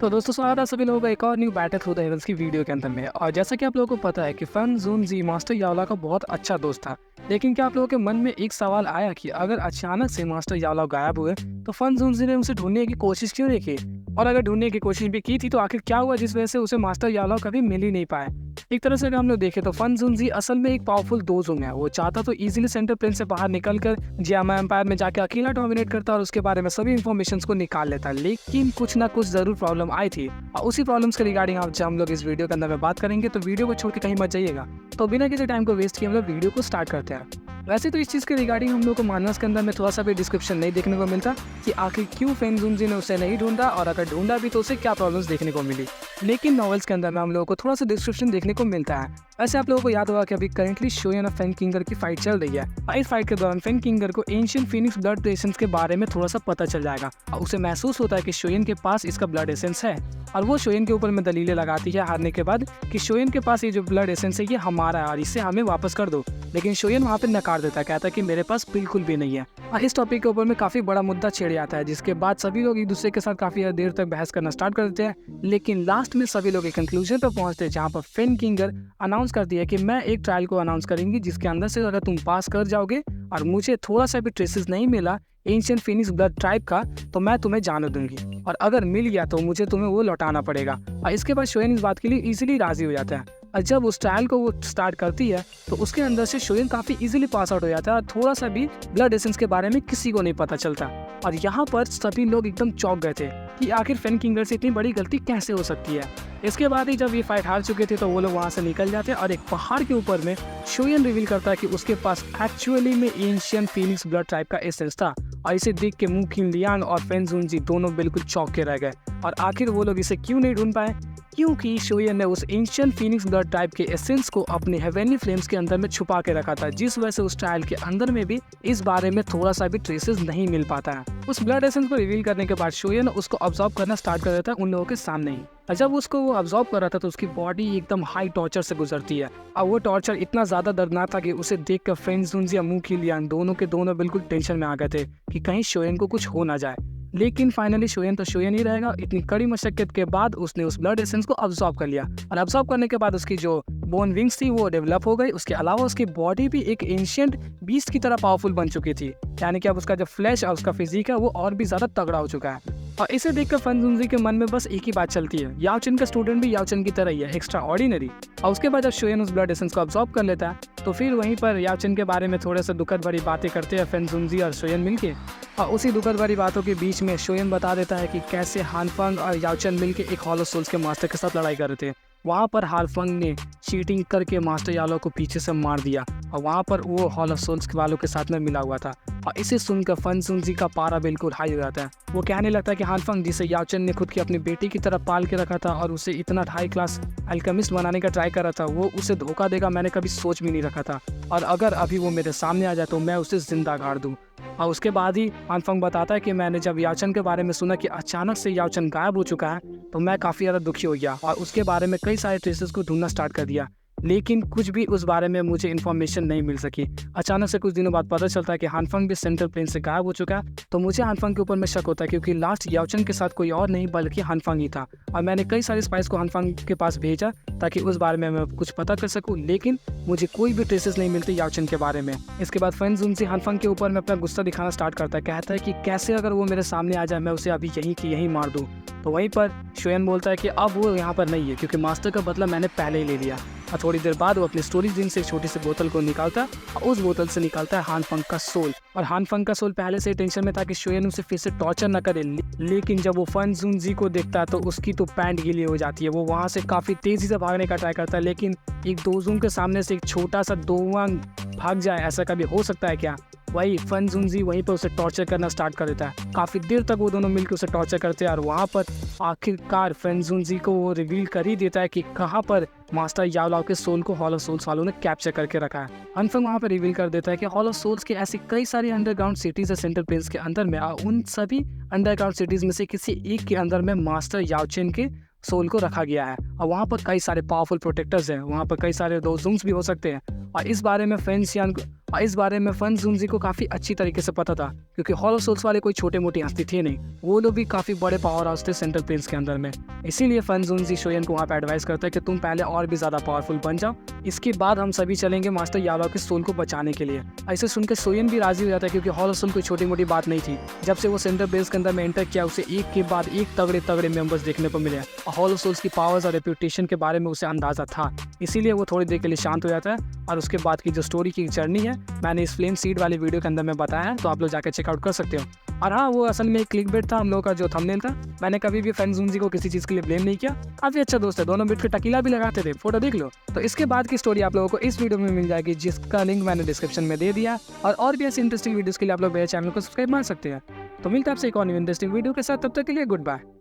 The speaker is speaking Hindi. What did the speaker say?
तो दोस्तों स्वागत है सभी लोगों का एक और new battle through the heavens की वीडियो के अंदर में। और जैसा कि आप लोगों को पता है कि फन जून जी मास्टर यावला का बहुत अच्छा दोस्त था। लेकिन क्या आप लोगों के मन में एक सवाल आया कि अगर अचानक से मास्टर यावला गायब हुए तो फन जून जी ने उसे ढूंढने की कोशिश क्यों नहीं की? और अगर ढूंढने की कोशिश भी की थी तो आखिर क्या हुआ जिस वजह से उसे मास्टर यावला कभी मिल ही नहीं पाए? एक तरह से अगर हम लोग देखें तो फन जून जी असल में एक पावरफुल दोजोंग है। वो चाहता तो इजीली सेंटर प्लेन से बाहर निकलकर जियामा एम्पायर में जाके अकेला डोमिनेट करता और उसके बारे में सभी इन्फॉर्मेशन को निकाल लेता, लेकिन कुछ ना कुछ जरूर प्रॉब्लम आई थी और उसी प्रॉब्लम्स के रिगार्डिंग आप हम लोग इस वीडियो के अंदर में बात करेंगे। तो वीडियो को छोड़ के कहीं मत जाइएगा। तो बिना किसी टाइम को वेस्ट किए हम लोग वीडियो को स्टार्ट करते हैं। वैसे तो इस चीज़ के रिगार्डिंग हम लोग को मानस के अंदर में थोड़ा सा भी डिस्क्रिप्शन नहीं देखने को मिलता कि आखिर क्यों फैन जून जी ने उसे नहीं ढूंढा और अगर ढूंढा भी तो उसे क्या प्रॉब्लम्स देखने को मिली। लेकिन नॉवेल्स के अंदर में हम लोगों को थोड़ा सा डिस्क्रिप्शन देखने को मिलता है। वैसे आप लोगों को याद होगा कि अभी करेंटली शोयन और फेन किंगर की फाइट चल रही है और इस फाइट के दौरान फेन किंगर को एंशिएंट फीनिक्स ब्लड एसेंस के बारे में थोड़ा सा पता चल जाएगा और उसे महसूस होता है कि शोयन के पास इसका ब्लड एसेंस है और वो शोयन के ऊपर में दलीलें लगाती है हारने के बाद कि शोयन के पास ये जो ब्लड एसेंस है ये हमारा है और इसे हमें वापस कर दो। लेकिन शोयन वहाँ पे नकार देता है, कहता है कि मेरे पास बिल्कुल भी नहीं है। और इस टॉपिक के ऊपर में काफी बड़ा मुद्दा छेड़ जाता है जिसके बाद सभी लोग एक दूसरे के साथ काफी देर तक बहस करना स्टार्ट कर देते हैं। लेकिन लास्ट में सभी लोग एक कंक्लूजन पर पहुंचते हैं जहाँ पर फेन किंगर अनाउंस करती है कि मैं एक ट्रायल को अनाउंस करेंगी जिसके अंदर से अगर तुम पास कर जाओगे और मुझे थोड़ा सा भी ट्रेसेस नहीं मिला एंशिएंट फीनिक्स ब्लड ट्राइब का तो मैं तुम्हें जाने दूंगी और अगर मिल गया तो मुझे तुम्हें वो लौटाना पड़ेगा। और इसके बाद शोयन इस बात के लिए इजीली राजी हो जाता है और जब उस ट्रायल को वो स्टार्ट करती है तो उसके अंदर से शोयन काफी इजीली पास आउट हो जाता है और थोड़ा सा भी ब्लड एसेंस के बारे में किसी को नहीं पता चलता। और यहाँ पर सभी लोग एकदम चौंक गए थे कि आखिर फेन किंगर से इतनी बड़ी गलती कैसे हो सकती है। इसके बाद ही जब ये फाइट हार चुके थे तो वो लोग वहाँ से निकल जाते हैं और एक पहाड़ के ऊपर में शोयन रिवील करता है कि उसके पास एक्चुअली में एंशिएंट फीनिक्स ब्लड टाइप का एसेंस था। और इसे देख के मू किन लियांग और फेन जून जी दोनों बिल्कुल चौंक के रह गए। और आखिर वो लोग इसे क्यों नहीं ढूंढ पाए? क्योंकि शोयन ने उस एंशिएंट फीनिक्स ब्लड टाइप के एसेंस को अपने हेवनली फ्लेम्स के अंदर में छुपा के रखा था, जिस वजह से उस ट्रायल के अंदर में भी इस बारे में थोड़ा सा भी ट्रेसेस नहीं मिल पाता है। उस ब्लड एसेंस को रिवील करने के बाद शोयन उसको ऑब्जर्व करना स्टार्ट कर देता है उन लोगों के सामने ही। और जब उसको वो ऑब्जर्व कर रहा था तो उसकी बॉडी एकदम हाई टॉर्चर से गुजरती है और वो टॉर्चर इतना ज्यादा दर्दनाक था कि उसे देख कर फेन जून जी और मू की लियांग दोनों के दोनों बिल्कुल टेंशन में आ गए थे कि कहीं शोयन को कुछ हो ना जाए। लेकिन फाइनली शोयन तो शोयन ही रहेगा। इतनी कड़ी मशक्कत के बाद उसने उस ब्लड एसेंस को अब्सॉर्ब कर लिया और अब्सॉर्ब करने के बाद उसकी जो बोन विंग्स थी वो डेवलप हो गई। उसके अलावा उसकी बॉडी भी एक एंशिएंट बीस्ट की तरह पावरफुल बन चुकी थी, यानी कि अब उसका जो फ्लैश और उसका फिजिक है वो और भी ज्यादा तगड़ा हो चुका है। और इसे देखकर फन जून जी के मन में बस एक ही बात चलती है, याओ चेन का स्टूडेंट भी याओ चेन की तरह ही है, एक्स्ट्रा ऑर्डिनरी। और उसके बाद जब शोयन उस ब्लड एसेंस को अब्सॉर्ब कर लेता है तो फिर वहीं पर याओ चेन के बारे में थोड़े से दुखद भरी बातें करते हैं फन जून जी और शोयन मिलके। और उसी दुखद भरी बातों के बीच में शोयन बता देता है कि कैसे हानफंग और याओ चेन मिलके एक हॉलो सोल्स के मास्टर के साथ लड़ाई कर रहे थे। वहाँ पर हानफंग ने चीटिंग करके मास्टर यालो को पीछे से मार दिया और वहाँ पर वो हॉलो सोल्स वालों के साथ में मिला हुआ था। और इसे सुनकर फन जून जी का पारा बिल्कुल हाई हो जाता है। वो कहने लगता है कि हानफंग जिसे याओ चेन ने खुद की अपनी बेटी की तरह पाल के रखा था और उसे इतना हाई क्लास अल्केमिस्ट बनाने का ट्राई कर रहा था, वो उसे धोखा देगा मैंने कभी सोच भी नहीं रखा था। और अगर अभी वो मेरे सामने आ जाए तो मैं उसे जिंदा गाड़ दूँ। और उसके बाद ही हानफंग बताता है कि मैंने जब याओ चेन के बारे में सुना कि अचानक से याओ चेन गायब हो चुका है तो मैं काफ़ी ज़्यादा दुखी हो गया और उसके बारे में कई सारे ट्रेसेस को ढूंढना स्टार्ट कर दिया। लेकिन कुछ भी उस बारे में मुझे इन्फॉर्मेशन नहीं मिल सकी। अचानक से कुछ दिनों बाद पता चलता है कि हानफंग भी सेंट्रल प्लेन से गायब हो चुका है। तो मुझे हानफंग के ऊपर में शक होता है क्योंकि लास्ट याओ चेन के साथ कोई और नहीं बल्कि हानफंग ही था। और मैंने कई सारे स्पाइस को हानफंग के पास भेजा ताकि उस बारे में मैं कुछ पता कर सकूं, लेकिन मुझे कोई भी ट्रेसेस नहीं मिलते याओ चेन के बारे में। इसके बाद फन जून जी हानफंग के ऊपर में अपना गुस्सा दिखाना स्टार्ट करता है, कहता है कि कैसे अगर वो मेरे सामने आ जाए मैं उसे अभी यहीं की यहीं मार दूँ। तो वहीं पर शोयन बोलता है कि अब वो यहाँ पर नहीं है क्योंकि मास्टर का बदला मैंने पहले ही ले लिया। और थोड़ी देर बाद वो अपने स्टोरेज दिन से एक छोटी सी बोतल को निकालता है और उस बोतल से निकालता है हानफंग का सोल। और हानफंग का सोल पहले से टेंशन में था कि शोयन उसे फिर से टॉर्चर न करे, लेकिन जब वो फन जून जी को देखता है तो उसकी तो पैंट गीली हो जाती है। वो वहाँ से काफ़ी तेज़ी से भागने का ट्राई करता है, लेकिन एक दोजों के सामने से एक छोटा सा दोवांग भाग जाए ऐसा कभी हो सकता है क्या? वही फन जून जी वहीं पर उसे टॉर्चर करना स्टार्ट कर देता है। काफ़ी देर तक वो दोनों मिलकर उसे टॉर्चर करते हैं और वहाँ पर आखिरकार फन जून जी को वो रिवील कर ही देता है कि कहाँ पर मास्टर याओ के सोल को हॉलो सोल्स वालों ने कैप्चर करके रखा है। हानफंग वहाँ पर रिवील कर देता है कि हॉलो सोल्स के ऐसी कई सारी अंडरग्राउंड सिटीज है सेंट्रल प्लेन्स के अंदर में, उन सभी अंडरग्राउंड सिटीज में से किसी एक के अंदर में मास्टर याओ चेन के सोल को रखा गया है और वहाँ पर कई सारे पावरफुल प्रोटेक्टर्स हैं, वहाँ पर कई सारे दोजोंग्स भी हो सकते हैं। और इस बारे में फेन शियान और इस बारे में फन ज़ूनजी को काफ़ी अच्छी तरीके से पता था, क्योंकि हॉलो सोल्स वाले कोई छोटे मोटी हस्ती थे नहीं, वो लोग भी काफ़ी बड़े पावर हाउस थे सेंट्रल प्लेन्स के अंदर में। इसीलिए फन ज़ूनजी शोयन को वहाँ पे एडवाइस करता है कि तुम पहले और भी ज़्यादा पावरफुल बन जाओ, इसके बाद हम सभी चलेंगे मास्टर याओ के सोल को बचाने के लिए। ऐसे सुनकर सोयन भी राजी हो जाता है, क्योंकि हॉलो सोल कोई छोटी मोटी बात नहीं थी। जब से वो सेंट्रल बेस के अंदर में एंटर किया, उसे एक के बाद एक तगड़े तगड़े मेंबर्स देखने को मिले और हॉलो सोल्स की पावर्स और रेप्यूटेशन के बारे में उसे अंदाजा था। इसीलिए वो थोड़ी देर के लिए शांत हो जाता है और उसके बाद की जो स्टोरी की जर्नी है मैंने इस फ्लेम सीड वाली वीडियो के अंदर में बताया है, तो आप लोग जाकर चेकआउट कर सकते हो। और हाँ, वो असल में एक क्लिकबेट था हम लोगों का जो थंबनेल था। मैंने कभी भी फन ज़ूनजी को किसी चीज़ के लिए ब्लेम नहीं किया, काफ़ी अच्छा दोस्त है, दोनों मिट के टकीला भी लगाते थे, फोटो देख लो। तो इसके बाद की स्टोरी आप लोगों को इस वीडियो में मिल जाएगी, जिसका लिंक मैंने डिस्क्रिप्शन में दे दिया। और भी ऐसी इंटरेस्टिंग वीडियोज़ के लिए आप लोग मेरे चैनल को सब्सक्राइब मार सकते हैं। तो मिलता है आपसे एक और न्यू इंटरेस्टिंग वीडियो के साथ, तब तक के लिए गुड बाय।